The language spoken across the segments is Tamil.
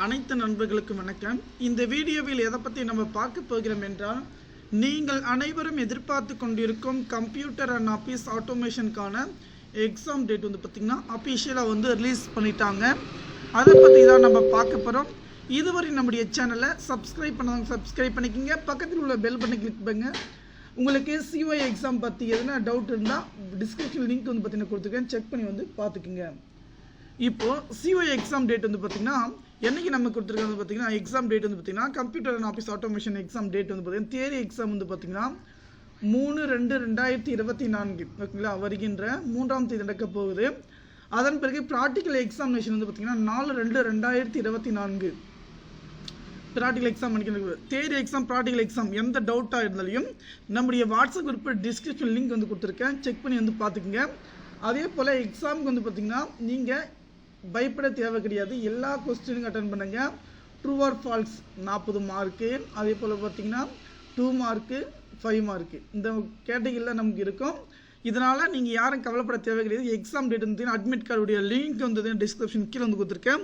அனைத்து நண்பர்களுக்கும் வணக்கம். இந்த வீடியோவில் எதை பற்றி நம்ம பார்க்க போகிறோம் என்றால், நீங்கள் அனைவரும் எதிர்பார்த்து கொண்டிருக்கும் கம்ப்யூட்டர் அண்ட் ஆஃபீஸ் ஆட்டோமேஷனுக்கான எக்ஸாம் டேட் வந்து பார்த்திங்கன்னா அஃபிஷியலாக வந்து ரிலீஸ் பண்ணிட்டாங்க. அதை பற்றி தான் நம்ம பார்க்க போகிறோம். இதுவரை நம்முடைய சேனலை சப்ஸ்கிரைப் பண்ணாங்க, சப்ஸ்கிரைப் பண்ணிக்கோங்க. பக்கத்தில் உள்ள பெல் பட்டனை கிளிக் பண்ணுங்க. உங்களுக்கு சிஒஐ எக்ஸாம் பற்றி எதுனா டவுட் இருந்தால் டிஸ்கிரிப்ஷன் லிங்க் வந்து பார்த்தீங்கன்னா கொடுத்துருக்கேன், செக் பண்ணி வந்து பார்த்துக்குங்க. இப்போது சிஒஐ எக்ஸாம் டேட் வந்து பார்த்திங்கன்னா என்றைக்கு நம்ம கொடுத்துருக்காங்க வந்து பார்த்திங்கன்னா, எக்ஸாம் டேட் வந்து பார்த்திங்கன்னா computer and office automation exam date வந்து பார்த்திங்கன்னா தியரி எக்ஸாம் வந்து பார்த்திங்கன்னா 3/2/2024 ஓகேங்களா, வருகின்ற 3ஆம் தேதி நடக்க போகுது. அதன் பிறகு ப்ராக்டிக்கல் எக்ஸாமினேஷன் வந்து பார்த்திங்கன்னா 4/2/2024 ப்ராக்டிக்கல் எக்ஸாம் பண்ணிக்கிறது. தியரி எக்ஸாம், ப்ராக்டிக்கல் எக்ஸாம் எந்த டவுட்டாக இருந்தாலையும் நம்முடைய வாட்ஸ்அப் குரூப்பில் டிஸ்கிரிப்ஷன் லிங்க் வந்து கொடுத்துருக்கேன், செக் பண்ணி வந்து பார்த்துக்குங்க. அதே போல் எக்ஸாமுக்கு வந்து பார்த்திங்கன்னா நீங்கள் பயப்பட தேவை கிடையாது. எல்லா கொஸ்டினுக்கும் அட்டன் பண்ணுங்க. ட்ரூ ஆர் ஃபால்ஸ் 40 மார்க்கு, அதே போல் பார்த்தீங்கன்னா 2 மார்க்கு 5 மார்க்கு இந்த கேட்டகிரியில் நமக்கு இருக்கும். இதனால் நீங்கள் யாரும் கவலைப்பட தேவை கிடையாது. எக்ஸாம் டேட் வந்து அட்மிட் கார்டுடைய லிங்க் வந்து டிஸ்கிரிப்ஷன் கீழே வந்து கொடுத்துருக்கேன்.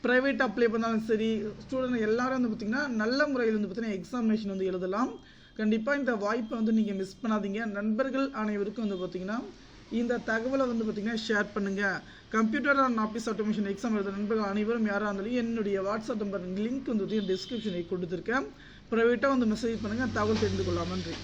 ப்ரைவேட் அப்ளை பண்ணாலும் சரி, ஸ்டூடெண்ட் எல்லாரும் வந்து பார்த்திங்கன்னா நல்ல முறையில் வந்து பார்த்திங்கன்னா எக்ஸாமினேஷன் வந்து எழுதலாம். கண்டிப்பாக இந்த வாய்ப்பை வந்து நீங்கள் மிஸ் பண்ணாதீங்க. நண்பர்கள் அனைவருக்கும் வந்து பார்த்திங்கன்னா இந்த தகவலை வந்து பார்த்திங்கன்னா ஷேர் பண்ணுங்கள். Computer and office automation exam எழுத நண்பர்கள் அனைவரும் யாராக இருந்தாலும் என்னுடைய வாட்ஸ்அப் நம்பர் லிங்க் வந்து டிஸ்கிரிப்ஷனை கொடுத்துருக்கேன். ப்ரைவேட்டாக வந்து மெசேஜ் பண்ணுங்கள், தகவல் தெரிந்து கொள்ளலாம். நன்றி.